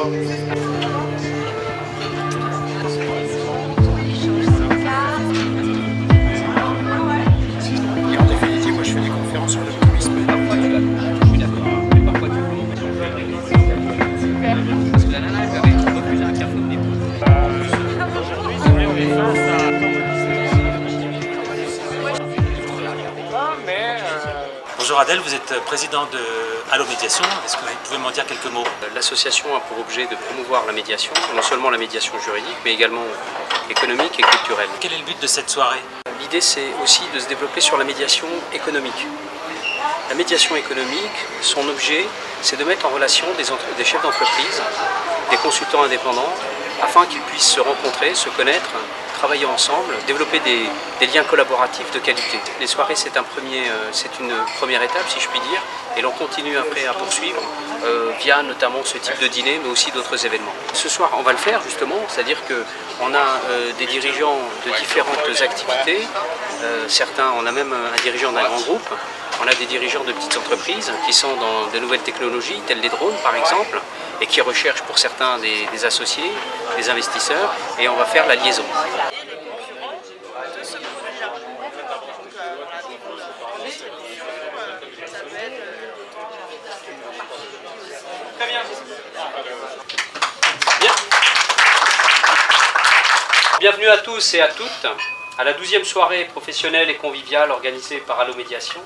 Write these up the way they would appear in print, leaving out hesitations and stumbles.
Et en définitive, moi je fais des conférences sur l'optimisme. Parfois tu l'as, je suis d'accord, mais parfois tu peux. Parce que la nana, elle avait refusé un café au début. Aujourd'hui, c'est vrai, on est face à... Bonjour Adèle, vous êtes président de Allo Médiation. Est-ce que vous pouvez m'en dire quelques mots? L'association a pour objet de promouvoir la médiation, non seulement la médiation juridique, mais également économique et culturelle. Quel est le but de cette soirée? L'idée, c'est aussi de se développer sur la médiation économique. La médiation économique, son objet, c'est de mettre en relation des chefs d'entreprise, des consultants indépendants, afin qu'ils puissent se rencontrer, se connaître, travailler ensemble, développer des liens collaboratifs de qualité. Les soirées, c'est une première étape, si je puis dire, et l'on continue après à poursuivre via notamment ce type de dîner, mais aussi d'autres événements. Ce soir, on va le faire justement, c'est-à-dire qu'on a des dirigeants de différentes activités, certains, on a même un dirigeant d'un grand groupe, on a des dirigeants de petites entreprises qui sont dans de nouvelles technologies, telles les drones par exemple, et qui recherchent pour certains des associés, des investisseurs, et on va faire la liaison. Très bien. Bien. Bienvenue à tous et à toutes à la 12e soirée professionnelle et conviviale organisée par Allo Médiation.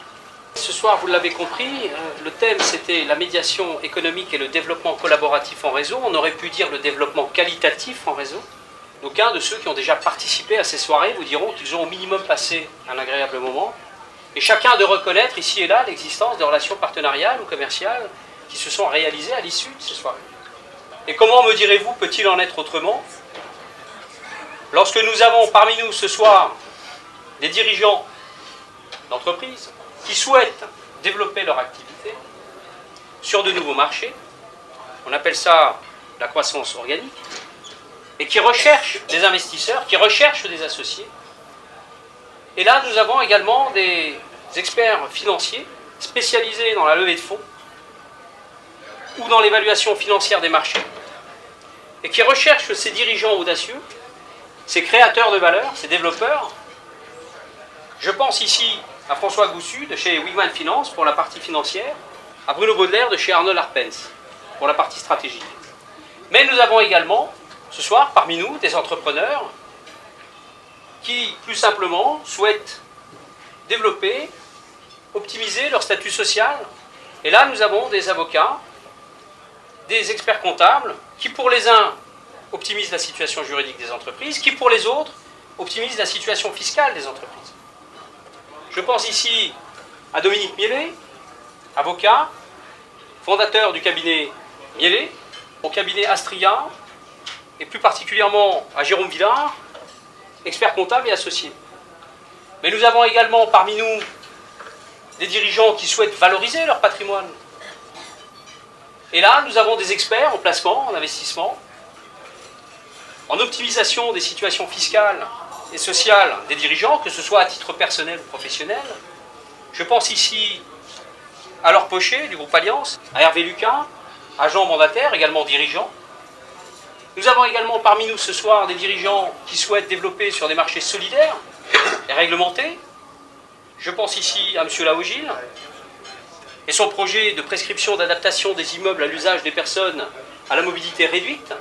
Ce soir, vous l'avez compris, le thème c'était la médiation économique et le développement collaboratif en réseau. On aurait pu dire le développement qualitatif en réseau. D'aucuns de ceux qui ont déjà participé à ces soirées vous diront qu'ils ont au minimum passé un agréable moment. Et chacun a de reconnaître ici et là l'existence de relations partenariales ou commerciales qui se sont réalisées à l'issue de ces soirées. Et comment, me direz-vous, peut-il en être autrement lorsque nous avons parmi nous ce soir des dirigeants d'entreprises qui souhaitent développer leur activité sur de nouveaux marchés, on appelle ça la croissance organique, et qui recherchent des investisseurs, qui recherchent des associés. Et là, nous avons également des experts financiers spécialisés dans la levée de fonds ou dans l'évaluation financière des marchés, et qui recherchent ces dirigeants audacieux, ces créateurs de valeur, ces développeurs. Je pense ici à François Goussu de chez Wigman Finance pour la partie financière, à Bruno Baudelaire de chez Arnold Arpens pour la partie stratégique. Mais nous avons également, ce soir, parmi nous, des entrepreneurs qui, plus simplement, souhaitent développer, optimiser leur statut social. Et là, nous avons des avocats, des experts comptables, qui pour les uns optimisent la situation juridique des entreprises, qui pour les autres optimisent la situation fiscale des entreprises. Je pense ici à Dominique Miellet, avocat, fondateur du cabinet Miellet, au cabinet Astria, et plus particulièrement à Jérôme Villard, expert comptable et associé. Mais nous avons également parmi nous des dirigeants qui souhaitent valoriser leur patrimoine. Et là, nous avons des experts en placement, en investissement, en optimisation des situations fiscales et sociales des dirigeants, que ce soit à titre personnel ou professionnel. Je pense ici à Laure Pochet du groupe Alliance, à Hervé Luquin, agent mandataire, également dirigeant. Nous avons également parmi nous ce soir des dirigeants qui souhaitent développer sur des marchés solidaires et réglementés. Je pense ici à M. Laogil et son projet de prescription d'adaptation des immeubles à l'usage des personnes à la mobilité réduite.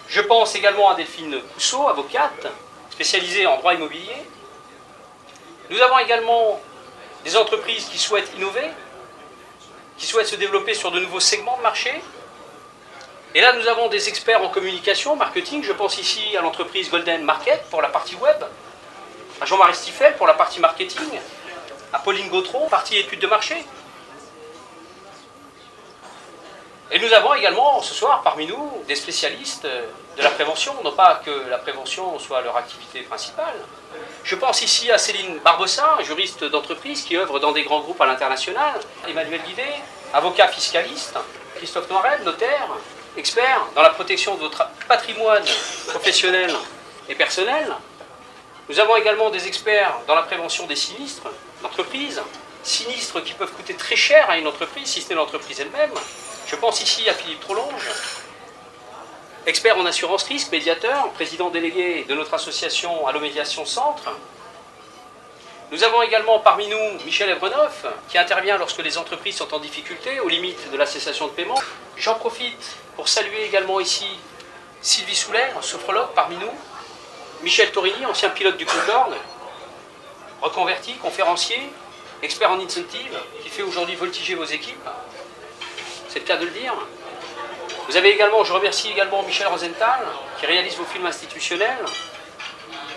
Je pense également à Delphine Cousseau, avocate, spécialisée en droit immobilier. Nous avons également des entreprises qui souhaitent innover, qui souhaitent se développer sur de nouveaux segments de marché. Et là, nous avons des experts en communication, marketing. Je pense ici à l'entreprise Golden Market pour la partie web, à Jean-Marie Stiffel pour la partie marketing, à Pauline Gautreau, partie études de marché. Et nous avons également ce soir parmi nous des spécialistes de la prévention, non pas que la prévention soit leur activité principale. Je pense ici à Céline Barbossa, juriste d'entreprise qui œuvre dans des grands groupes à l'international, Emmanuel Guidet, avocat fiscaliste, Christophe Noirel, notaire, expert dans la protection de votre patrimoine professionnel et personnel. Nous avons également des experts dans la prévention des sinistres d'entreprise, sinistres qui peuvent coûter très cher à une entreprise, si ce n'est l'entreprise elle-même. Je pense ici à Philippe Trollonge, expert en assurance risque, médiateur, président délégué de notre association Allomédiation Centre. Nous avons également parmi nous Michel Evrenoff, qui intervient lorsque les entreprises sont en difficulté, aux limites de la cessation de paiement. J'en profite pour saluer également ici Sylvie Souler, sophrologue parmi nous, Michel Torini, ancien pilote du Concorde, reconverti, conférencier, expert en incentive, qui fait aujourd'hui voltiger vos équipes. C'est le cas de le dire. Vous avez également, je remercie également Michel Rosenthal, qui réalise vos films institutionnels,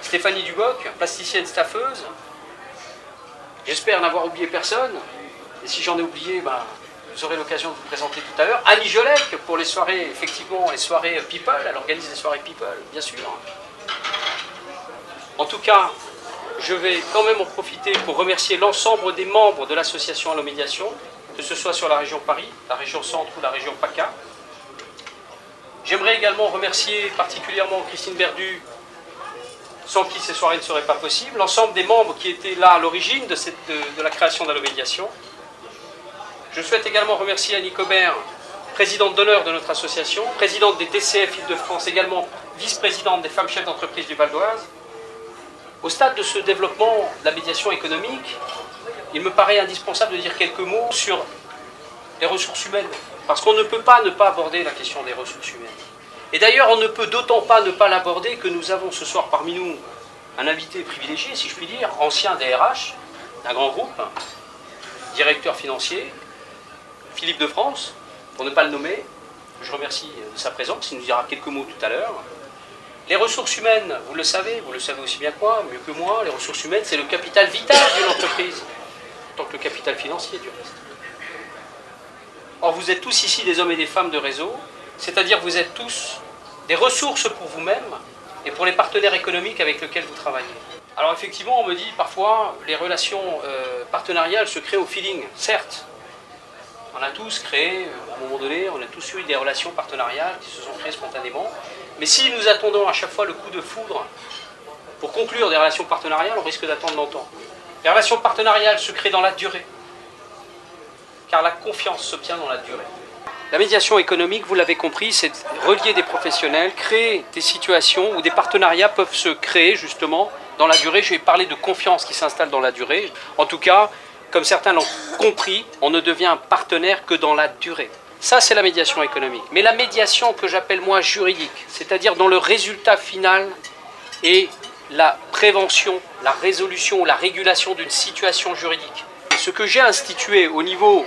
Stéphanie Duboc, plasticienne staffeuse. J'espère n'avoir oublié personne, et si j'en ai oublié, vous aurez l'occasion de vous présenter tout à l'heure. Annie Jolec, pour les soirées, effectivement, les soirées People, elle organise des soirées People, bien sûr. En tout cas, je vais quand même en profiter pour remercier l'ensemble des membres de l'association Allomédiation, que ce soit sur la région Paris, la région Centre ou la région PACA. J'aimerais également remercier particulièrement Christine Berdu, sans qui ces soirées ne seraient pas possibles, l'ensemble des membres qui étaient là à l'origine de la création d'Allomédiation. Je souhaite également remercier Annie Cobert, présidente d'honneur de notre association, présidente des DCF Île-de-France, également vice-présidente des femmes chefs d'entreprise du Val d'Oise. Au stade de ce développement de la médiation économique, il me paraît indispensable de dire quelques mots sur les ressources humaines, parce qu'on ne peut pas ne pas aborder la question des ressources humaines. Et d'ailleurs, on ne peut d'autant pas ne pas l'aborder que nous avons ce soir parmi nous un invité privilégié, si je puis dire, ancien DRH d'un grand groupe, directeur financier, Philippe de France, pour ne pas le nommer. Je remercie de sa présence, il nous dira quelques mots tout à l'heure. Les ressources humaines, vous le savez aussi bien que moi, mieux que moi, les ressources humaines, c'est le capital vital d'une entreprise, tant que le capital financier du reste. Or, vous êtes tous ici des hommes et des femmes de réseau, c'est-à-dire vous êtes tous des ressources pour vous-même et pour les partenaires économiques avec lesquels vous travaillez. Alors effectivement, on me dit parfois, les relations partenariales se créent au feeling, certes. On a tous créé, à un moment donné, on a tous eu des relations partenariales qui se sont créées spontanément. Mais si nous attendons à chaque fois le coup de foudre pour conclure des relations partenariales, on risque d'attendre longtemps. Les relations partenariales se créent dans la durée, car la confiance s'obtient dans la durée. La médiation économique, vous l'avez compris, c'est relier des professionnels, créer des situations où des partenariats peuvent se créer justement dans la durée. Je vais parler de confiance qui s'installe dans la durée. En tout cas, comme certains l'ont compris, on ne devient partenaire que dans la durée. Ça, c'est la médiation économique. Mais la médiation que j'appelle moi juridique, c'est-à-dire dont le résultat final est la prévention, la résolution ou la régulation d'une situation juridique. Et ce que j'ai institué au niveau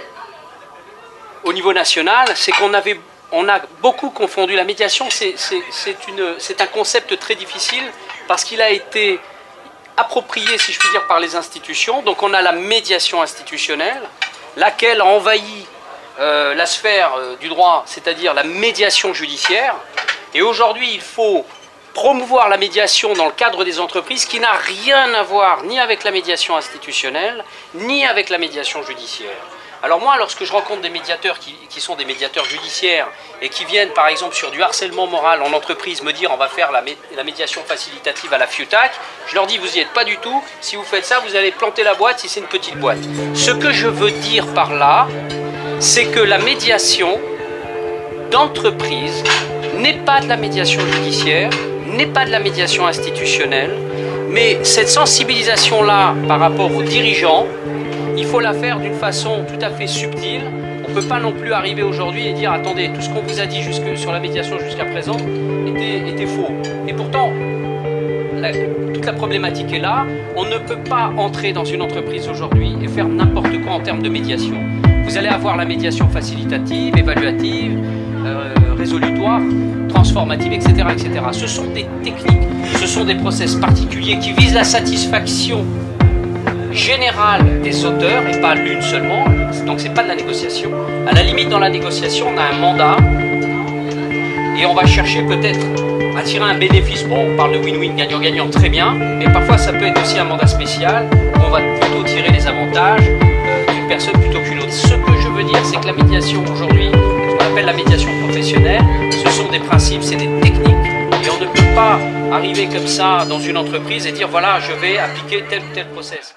national, c'est qu'on a beaucoup confondu. La médiation, c'est un concept très difficile parce qu'il a été approprié, si je puis dire, par les institutions. Donc on a la médiation institutionnelle, laquelle envahit la sphère du droit, c'est-à-dire la médiation judiciaire. Et aujourd'hui, il faut promouvoir la médiation dans le cadre des entreprises qui n'a rien à voir ni avec la médiation institutionnelle, ni avec la médiation judiciaire. Alors moi, lorsque je rencontre des médiateurs qui sont des médiateurs judiciaires et qui viennent par exemple sur du harcèlement moral en entreprise me dire on va faire la médiation facilitative à la FIUTAC, je leur dis vous n'y êtes pas du tout, si vous faites ça vous allez planter la boîte si c'est une petite boîte. Ce que je veux dire par là, c'est que la médiation d'entreprise n'est pas de la médiation judiciaire, n'est pas de la médiation institutionnelle, mais cette sensibilisation-là par rapport aux dirigeants, il faut la faire d'une façon tout à fait subtile. On ne peut pas non plus arriver aujourd'hui et dire attendez, tout ce qu'on vous a dit sur la médiation jusqu'à présent était faux. Et pourtant, toute la problématique est là. On ne peut pas entrer dans une entreprise aujourd'hui et faire n'importe quoi en termes de médiation. Vous allez avoir la médiation facilitative, évaluative, résolutoire, transformative, etc., etc. Ce sont des techniques, ce sont des process particuliers qui visent la satisfaction générale des auteurs et pas l'une seulement. Donc c'est pas de la négociation. À la limite, dans la négociation, on a un mandat et on va chercher peut-être à tirer un bénéfice. Bon, on parle de win-win, gagnant-gagnant, très bien, mais parfois ça peut être aussi un mandat spécial où on va plutôt tirer les avantages d'une personne plutôt qu'une autre. Ce que je veux dire, c'est que la médiation aujourd'hui, ce qu'on appelle la médiation professionnelle, ce sont des principes, c'est des techniques. Et on ne peut pas arriver comme ça dans une entreprise et dire voilà, je vais appliquer tel ou tel process.